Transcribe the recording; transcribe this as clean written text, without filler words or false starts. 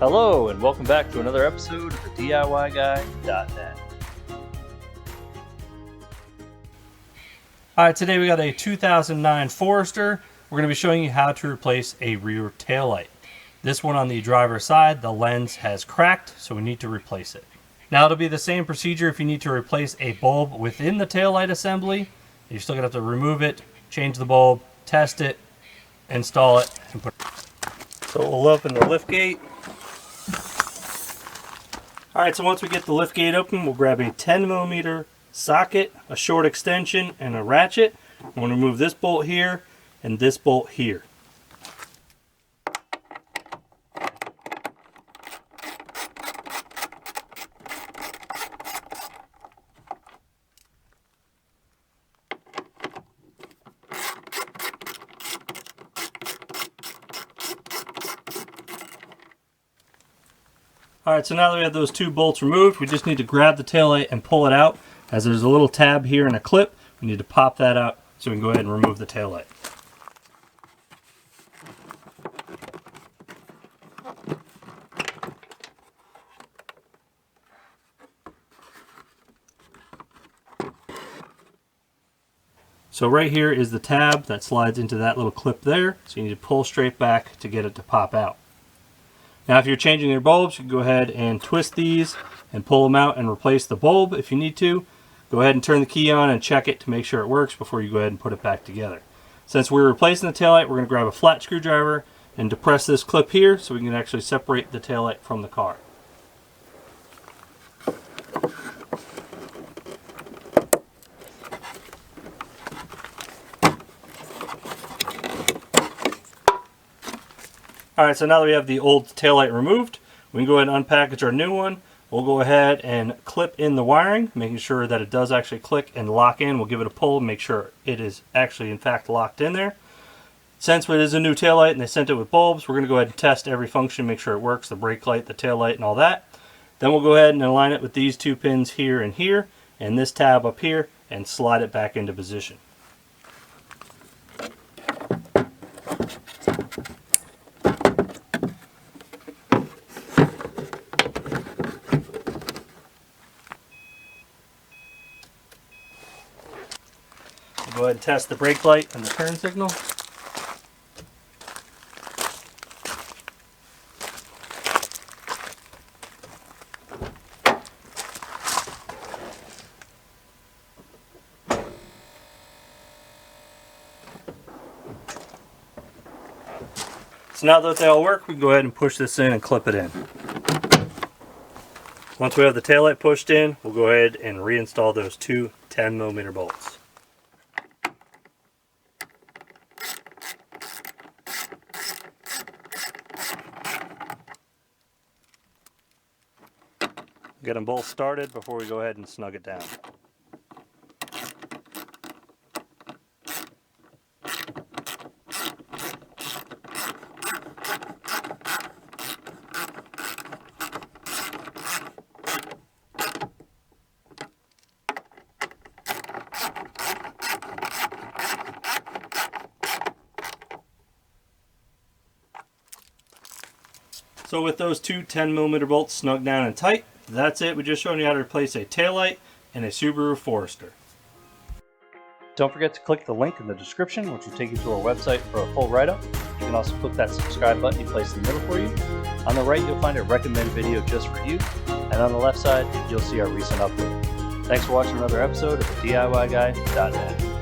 Hello and welcome back to another episode of the DIYguy.net. Alright, today we got a 2009 Forester. We're going to be showing you how to replace a rear taillight. This one on the driver's side, the lens has cracked, so we need to replace it. Now it'll be the same procedure if you need to replace a bulb within the taillight assembly. You're still going to have to remove it, change the bulb, test it, install it, and put it. So we'll open the lift gate. Alright, so once we get the lift gate open, we'll grab a 10mm socket, a short extension, and a ratchet. I'm going to remove this bolt here and this bolt here. Alright, so now that we have those two bolts removed, we just need to grab the taillight and pull it out. As there's a little tab here and a clip, we need to pop that out so we can go ahead and remove the taillight. So right here is the tab that slides into that little clip there, so you need to pull straight back to get it to pop out. Now if you're changing your bulbs, you can go ahead and twist these and pull them out and replace the bulb if you need to. Go ahead and turn the key on and check it to make sure it works before you go ahead and put it back together. Since we're replacing the taillight, we're going to grab a flat screwdriver and depress this clip here so we can actually separate the taillight from the car. Alright, so now that we have the old taillight removed, we can go ahead and unpackage our new one. We'll go ahead and clip in the wiring, making sure that it does actually click and lock in. We'll give it a pull and make sure it is actually in fact locked in there. Since it is a new taillight and they sent it with bulbs, we're going to go ahead and test every function, make sure it works, the brake light, the tail light, and all that. Then we'll go ahead and align it with these two pins here and here, and this tab up here, and slide it back into position. Go ahead and test the brake light and the turn signal. So now that they all work, we can go ahead and push this in and clip it in. Once we have the taillight pushed in, we'll go ahead and reinstall those two 10mm bolts. Get them both started before we go ahead and snug it down. So with those two 10mm bolts snug down and tight, that's it. We just showed you how to replace a taillight in a Subaru Forester. Don't forget to click the link in the description, which will take you to our website for a full write-up. You can also click that subscribe button you placed in the middle for you. On the right, you'll find a recommended video just for you, and on the left side, you'll see our recent upload. Thanks for watching another episode of the DIYguy.net.